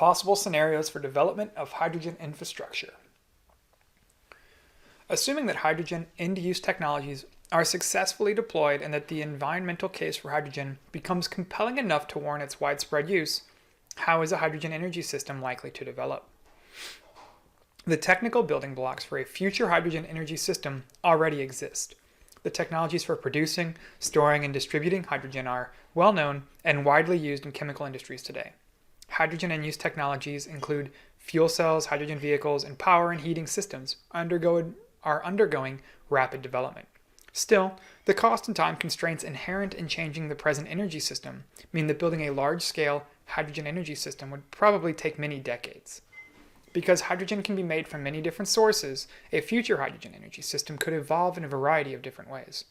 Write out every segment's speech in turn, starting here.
Possible scenarios for development of hydrogen infrastructure. Assuming that hydrogen end-use technologies are successfully deployed and that the environmental case for hydrogen becomes compelling enough to warrant its widespread use, how is a hydrogen energy system likely to develop? The technical building blocks for a future hydrogen energy system already exist. The technologies for producing, storing, and distributing hydrogen are well known and widely used in chemical industries today. Hydrogen end-use technologies include fuel cells, hydrogen vehicles, and power and heating systems are undergoing rapid development. Still, the cost and time constraints inherent in changing the present energy system mean that building a large-scale hydrogen energy system would probably take many decades. Because hydrogen can be made from many different sources, a future hydrogen energy system could evolve in a variety of different ways.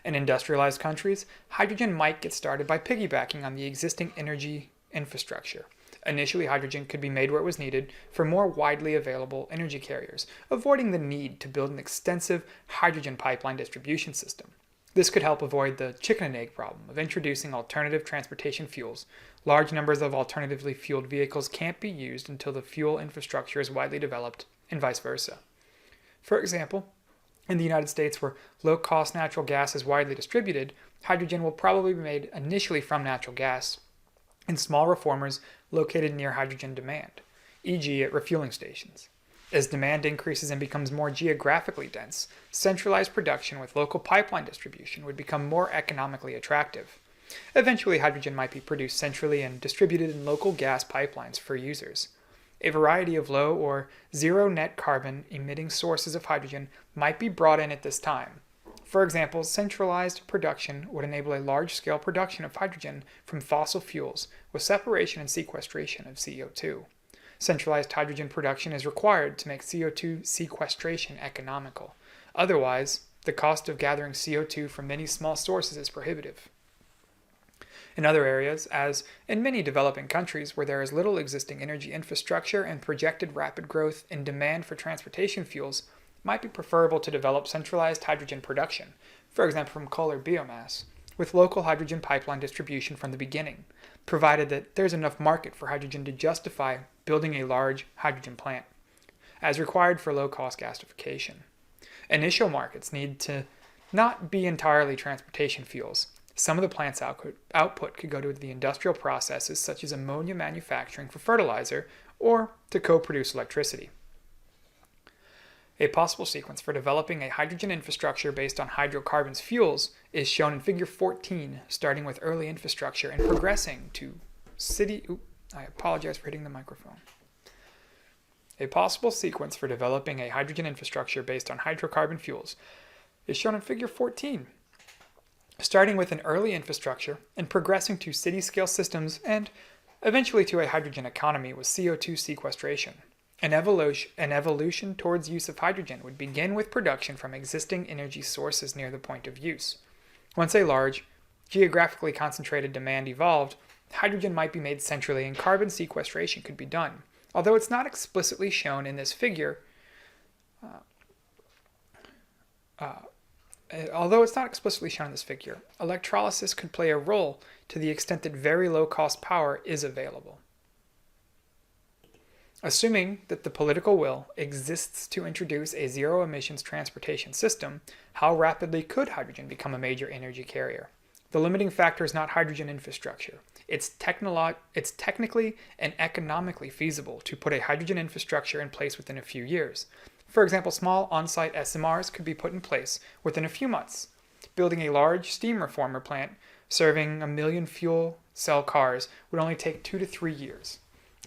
In industrialized countries, hydrogen might get started by piggybacking on the existing energy infrastructure. Initially, hydrogen could be made where it was needed for more widely available energy carriers, avoiding the need to build an extensive hydrogen pipeline distribution system. This could help avoid the chicken and egg problem of introducing alternative transportation fuels. Large numbers of alternatively fueled vehicles can't be used until the fuel infrastructure is widely developed, and vice versa. For example, in the United States, where low-cost natural gas is widely distributed, hydrogen will probably be made initially from natural gas in small reformers located near hydrogen demand, e.g. at refueling stations. As demand increases and becomes more geographically dense, centralized production with local pipeline distribution would become more economically attractive. Eventually, hydrogen might be produced centrally and distributed in local gas pipelines for users. A variety of low or zero net carbon emitting sources of hydrogen might be brought in at this time. For example, centralized production would enable a large-scale production of hydrogen from fossil fuels with separation and sequestration of CO2. Centralized hydrogen production is required to make CO2 sequestration economical. Otherwise, the cost of gathering CO2 from many small sources is prohibitive. In other areas, as in many developing countries where there is little existing energy infrastructure and projected rapid growth in demand for transportation fuels, it might be preferable to develop centralized hydrogen production, for example from coal or biomass, with local hydrogen pipeline distribution from the beginning, provided that there's enough market for hydrogen to justify building a large hydrogen plant, as required for low-cost gasification. Initial markets need to not be entirely transportation fuels. Some of the plant's output could go to the industrial processes such as ammonia manufacturing for fertilizer or to co-produce electricity. A possible sequence for developing a hydrogen infrastructure based on hydrocarbons fuels is shown in Figure 14, starting with early infrastructure and progressing to I apologize for hitting the microphone. A possible sequence for developing a hydrogen infrastructure based on hydrocarbon fuels is shown in Figure 14, starting with an early infrastructure and progressing to city-scale systems and eventually to a hydrogen economy with CO2 sequestration. An evolution towards use of hydrogen would begin with production from existing energy sources near the point of use. Once a large, geographically concentrated demand evolved, hydrogen might be made centrally and carbon sequestration could be done. Although it's not explicitly shown in this figure, electrolysis could play a role to the extent that very low-cost power is available. Assuming that the political will exists to introduce a zero-emissions transportation system, how rapidly could hydrogen become a major energy carrier? The limiting factor is not hydrogen infrastructure. It's technically and economically feasible to put a hydrogen infrastructure in place within a few years. For example, small on-site SMRs could be put in place within a few months. Building a large steam reformer plant serving 1 million fuel cell cars would only take 2 to 3 years.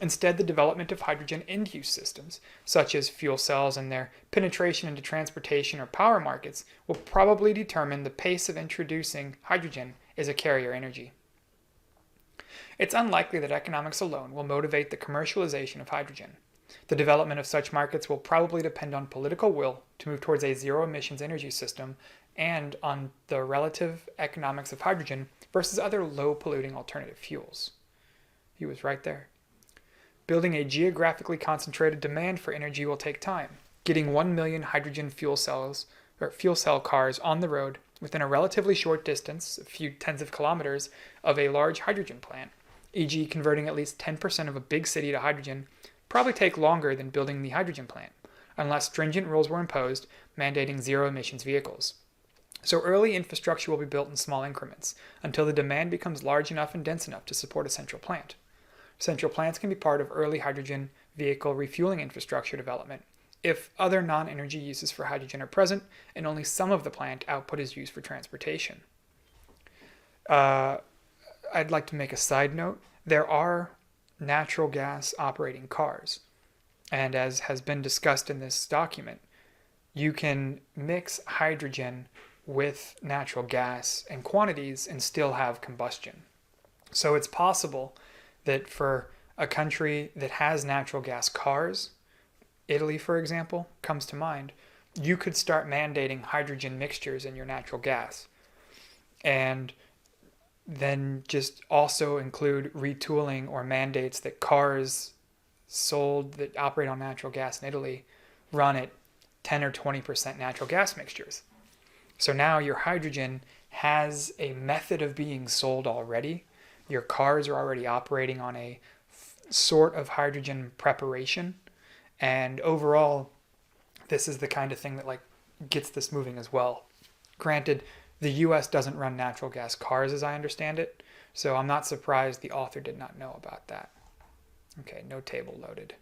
Instead, the development of hydrogen end-use systems, such as fuel cells and their penetration into transportation or power markets, will probably determine the pace of introducing hydrogen as a carrier energy. It's unlikely that economics alone will motivate the commercialization of hydrogen. The development of such markets will probably depend on political will to move towards a zero-emissions energy system and on the relative economics of hydrogen versus other low-polluting alternative fuels. He was right there. Building a geographically concentrated demand for energy will take time. Getting 1 million hydrogen fuel cell cars on the road within a relatively short distance, a few tens of kilometers, of a large hydrogen plant, e.g. converting at least 10% of a big city to hydrogen, probably take longer than building the hydrogen plant, unless stringent rules were imposed mandating zero emissions vehicles. So early infrastructure will be built in small increments until the demand becomes large enough and dense enough to support a central plant. Central plants can be part of early hydrogen vehicle refueling infrastructure development if other non-energy uses for hydrogen are present and only some of the plant output is used for transportation. I'd like to make a side note. There are natural gas operating cars, and as has been discussed in this document, you can mix hydrogen with natural gas in quantities and still have combustion. So it's possible that for a country that has natural gas cars, Italy, for example, comes to mind, you could start mandating hydrogen mixtures in your natural gas. And then just also include retooling or mandates that cars sold that operate on natural gas in Italy run at 10 or 20% natural gas mixtures. So now your hydrogen has a method of being sold already. Your cars are already operating on a sort of hydrogen preparation. And overall, this is the kind of thing that gets this moving as well. Granted, the US doesn't run natural gas cars as I understand it, so I'm not surprised the author did not know about that. Okay, no table loaded.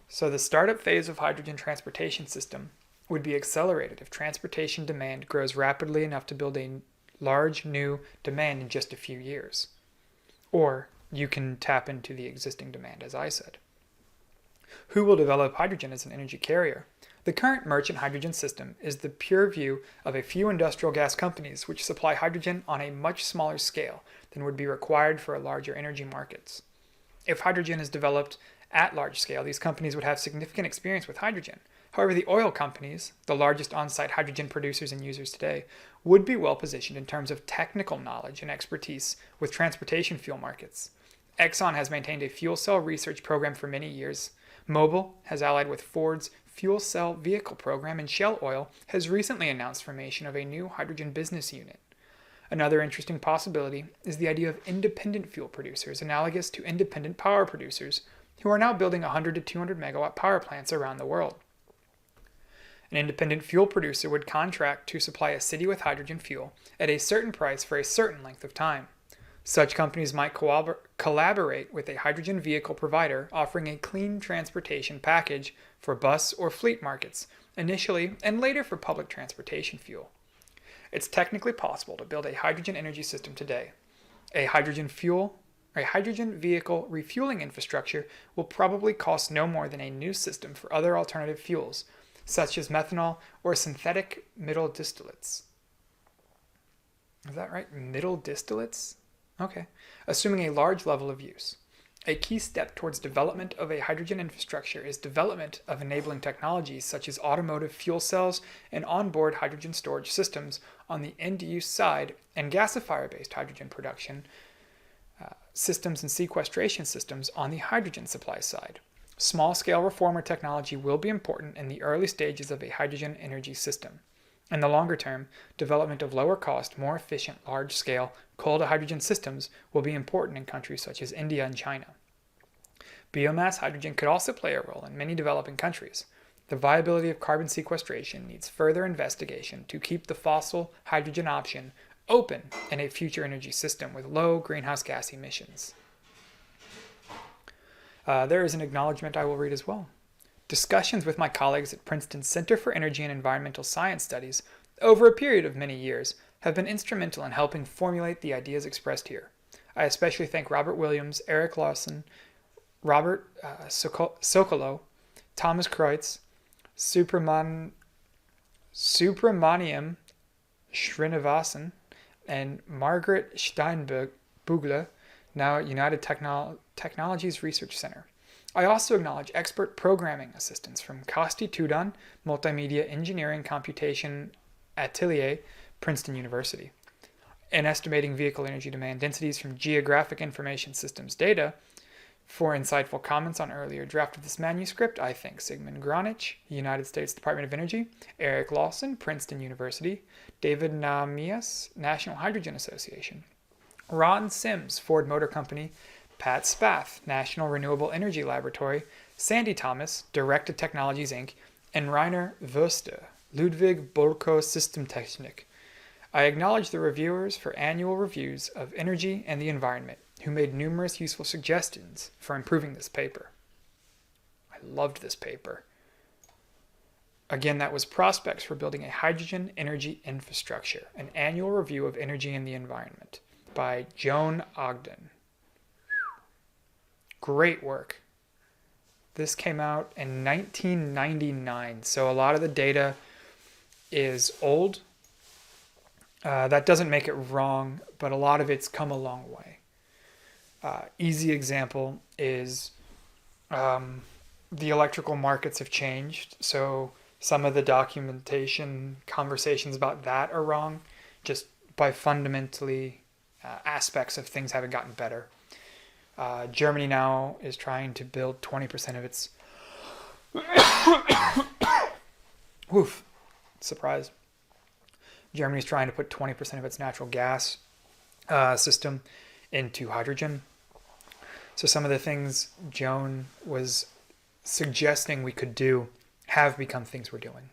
So the startup phase of hydrogen transportation system would be accelerated if transportation demand grows rapidly enough to build a large new demand in just a few years. Or you can tap into the existing demand, as I said. Who will develop hydrogen as an energy carrier? The current merchant hydrogen system is the pure view of a few industrial gas companies which supply hydrogen on a much smaller scale than would be required for larger energy markets. If hydrogen is developed at large scale, these companies would have significant experience with hydrogen. However, the oil companies, the largest on-site hydrogen producers and users today, would be well positioned in terms of technical knowledge and expertise with transportation fuel markets. Exxon has maintained a fuel cell research program for many years. Mobil has allied with Ford's fuel cell vehicle program, and Shell Oil has recently announced formation of a new hydrogen business unit. Another interesting possibility is the idea of independent fuel producers, analogous to independent power producers, who are now building 100 to 200 megawatt power plants around the world. An independent fuel producer would contract to supply a city with hydrogen fuel at a certain price for a certain length of time. Such companies might collaborate with a hydrogen vehicle provider offering a clean transportation package for bus or fleet markets, initially and later for public transportation fuel. It's technically possible to build a hydrogen energy system today. A hydrogen vehicle refueling infrastructure will probably cost no more than a new system for other alternative fuels, such as methanol or synthetic middle distillates. Is that right? Middle distillates? Okay. Assuming a large level of use. A key step towards development of a hydrogen infrastructure is development of enabling technologies such as automotive fuel cells and onboard hydrogen storage systems on the end-use side and gasifier-based hydrogen production systems and sequestration systems on the hydrogen supply side. Small-scale reformer technology will be important in the early stages of a hydrogen energy system. In the longer term, development of lower-cost, more efficient, large-scale coal-to-hydrogen systems will be important in countries such as India and China. Biomass hydrogen could also play a role in many developing countries. The viability of carbon sequestration needs further investigation to keep the fossil hydrogen option open in a future energy system with low greenhouse gas emissions. There is an acknowledgement I will read as well. Discussions with my colleagues at Princeton's Center for Energy and Environmental Science Studies over a period of many years have been instrumental in helping formulate the ideas expressed here. I especially thank Robert Williams, Eric Lawson, Robert Sokolow, Thomas Kreutz, Subramaniam Srinivasan, and Margaret Steinbugler, now at United Technologies Research Center. I also acknowledge expert programming assistance from Kasti Tudan, Multimedia Engineering Computation Atelier, Princeton University. In estimating vehicle energy demand densities from Geographic Information Systems data, for insightful comments on earlier draft of this manuscript, I thank Sigmund Gronich, United States Department of Energy, Eric Lawson, Princeton University, David Namias, National Hydrogen Association. Ron Sims, Ford Motor Company, Pat Spath, National Renewable Energy Laboratory, Sandy Thomas, Directed Technologies Inc., and Rainer Wöste, Ludwig Bolko Systemtechnik. I acknowledge the reviewers for annual reviews of energy and the environment, who made numerous useful suggestions for improving this paper. I loved this paper. Again, that was Prospects for Building a Hydrogen Energy Infrastructure, an annual review of energy and the environment by Joan Ogden. Great work. This came out in 1999, so a lot of the data is old. That doesn't make it wrong, but a lot of it's come a long way. Easy example is the electrical markets have changed, so some of the documentation conversations about that are wrong, just by fundamentally aspects of things haven't gotten better. Germany now is trying to build 20% of its woof, surprise. Germany's trying to put 20% of its natural gas system into hydrogen. So some of the things Joan was suggesting we could do have become things we're doing.